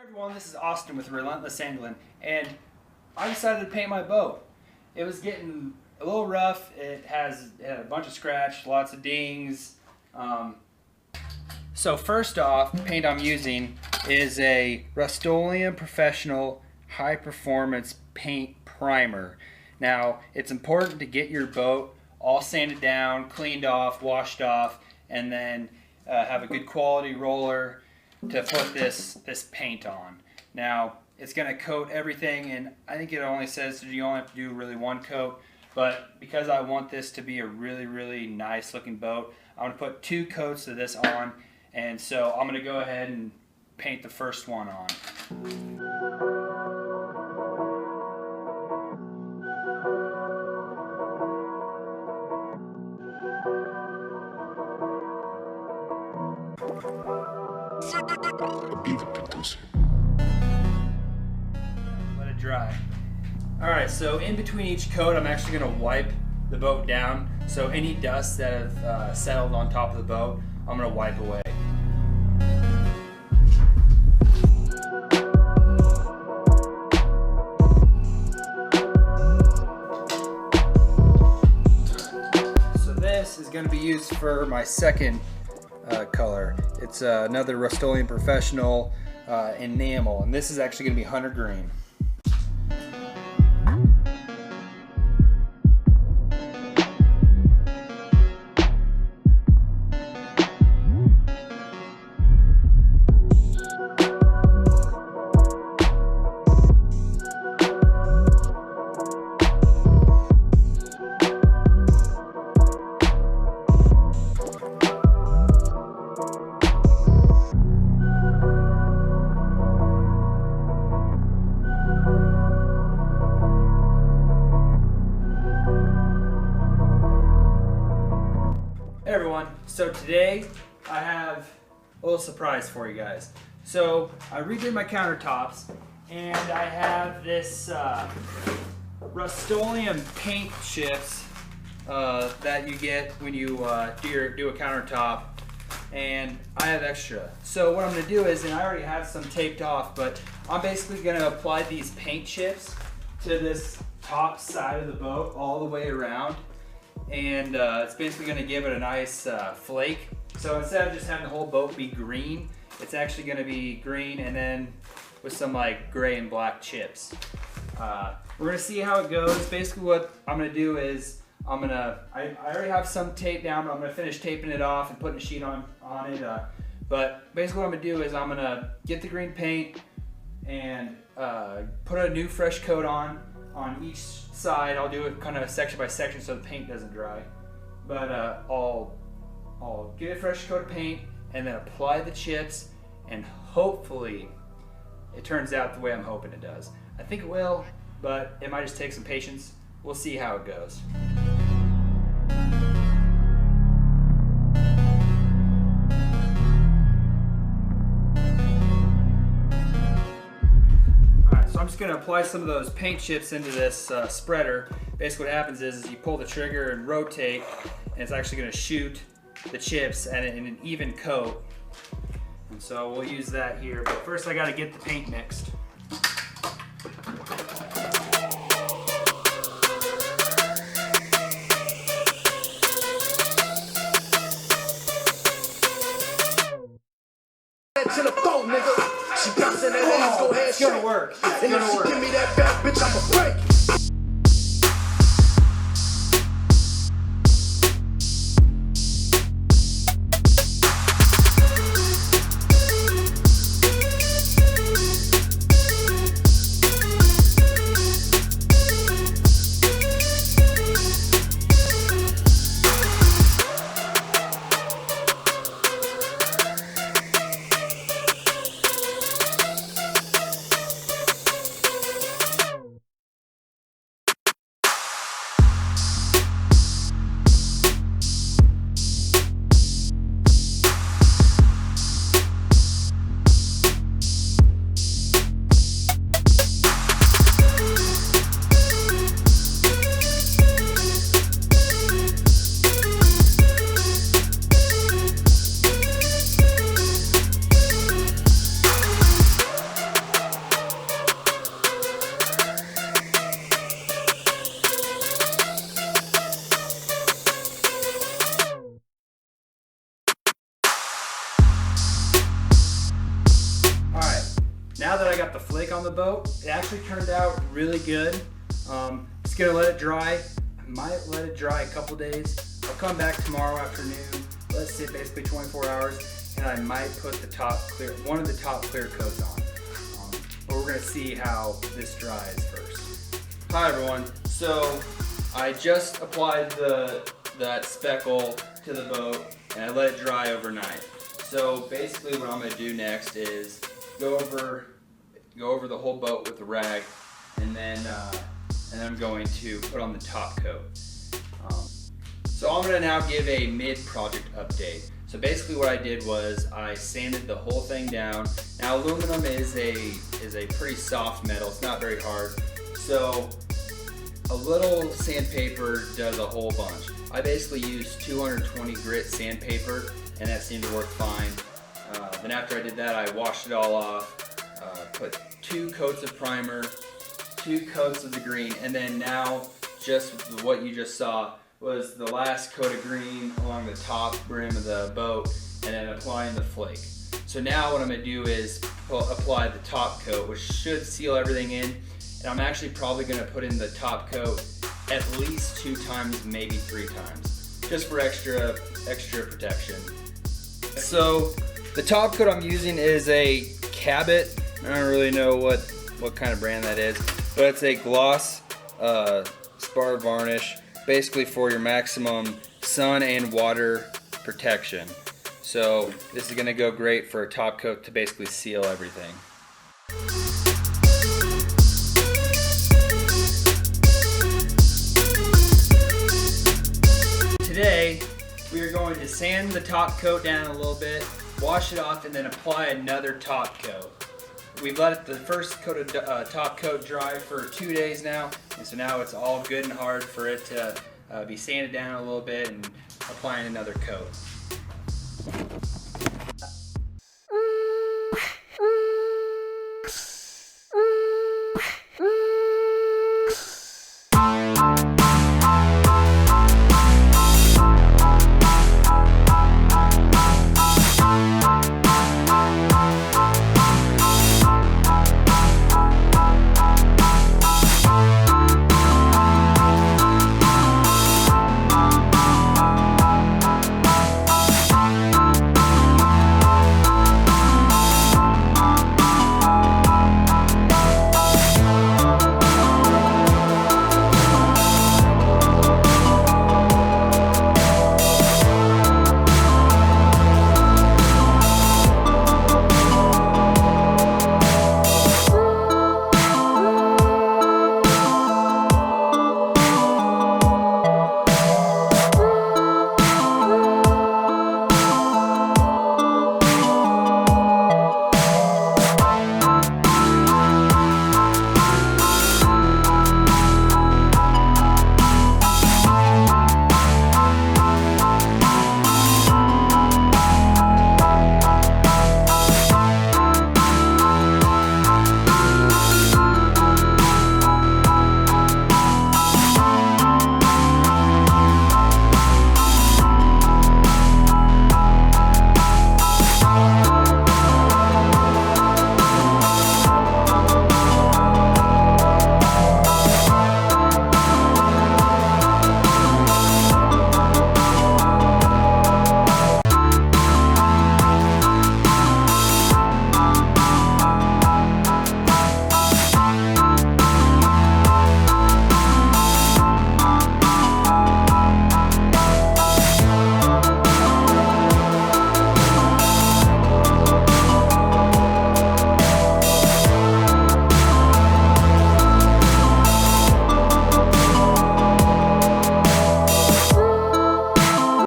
Everyone, this is Austin with Relentless Angling, and I decided to paint my boat. It was getting a little rough. It had a bunch of scratch, lots of dings. So first off, the paint I'm using is a Rust-Oleum Professional High Performance Paint Primer. Now, it's important to get your boat all sanded down, cleaned off, washed off, and then have a good quality roller to put this paint on. Now, it's going to coat everything, and I think it only says that you only have to do really one coat, but because I want this to be a really nice looking boat, I'm going to put 2 coats of this on, and so I'm going to go ahead and paint the first one on. Let it dry. Alright, so in between each coat I'm actually going to wipe the boat down, so any dust that have settled on top of the boat I'm going to wipe away. So this is going to be used for my second color. It's another Rust-Oleum Professional enamel, and this is actually going to be hunter green. Hey everyone, so today I have a little surprise for you guys. So I redid my countertops and I have this Rust-Oleum paint chips that you get when you do a countertop, and I have extra. So what I'm going to do is, and I already have some taped off, but I'm basically going to apply these paint chips to this top side of the boat all the way around. And it's basically going to give it a nice flake. So instead of just having the whole boat be green, it's actually going to be green and then with some like gray and black chips. We're going to see how it goes. Basically what I'm going to do is I already have some tape down, but I'm going to finish taping it off and putting a sheet on it. But basically what I'm going to do is I'm going to get the green paint and put a new fresh coat on each side. I'll do it kind of section by section so the paint doesn't dry. But I'll get a fresh coat of paint and then apply the chips, and hopefully it turns out the way I'm hoping it does. I think it will, but it might just take some patience. We'll see how it goes. I'm just going to apply some of those paint chips into this spreader. Basically what happens is you pull the trigger and rotate, and it's actually going to shoot the chips in an even coat. And so we'll use that here, but first I got to get the paint mixed. To the phone, nigga. She bouncing that ass, go ahead, it's gonna work. It's and gonna if she work. give me that back, bitch, I'ma break. that I got the flake on the boat, it actually turned out really good. Just gonna let it dry. I might let it dry a couple days. I'll come back tomorrow afternoon, let it sit basically 24 hours, and I might put one of the top clear coats on. But we're gonna see how this dries first. Hi everyone. So I just applied that speckle to the boat and I let it dry overnight. So basically what I'm gonna do next is go over the whole boat with a rag, and then I'm going to put on the top coat. So I'm gonna now give a mid-project update. So basically what I did was I sanded the whole thing down. Now aluminum is a pretty soft metal, it's not very hard. So a little sandpaper does a whole bunch. I basically used 220 grit sandpaper and that seemed to work fine. Then after I did that, I washed it all off, put 2 coats of primer, 2 coats of the green, and then now just what you just saw was the last coat of green along the top brim of the boat, and then applying the flake. So now what I'm gonna do is apply the top coat, which should seal everything in. And I'm actually probably gonna put in the top coat at least 2 times, maybe 3 times, just for extra protection. So the top coat I'm using is a Cabot. I don't really know what kind of brand that is, but it's a gloss spar varnish, basically for your maximum sun and water protection. So this is gonna go great for a top coat to basically seal everything. Today, we are going to sand the top coat down a little bit, wash it off, and then apply another top coat. We've let the first coat of top coat dry for 2 days now, and so now it's all good and hard for it to be sanded down a little bit and applying another coat.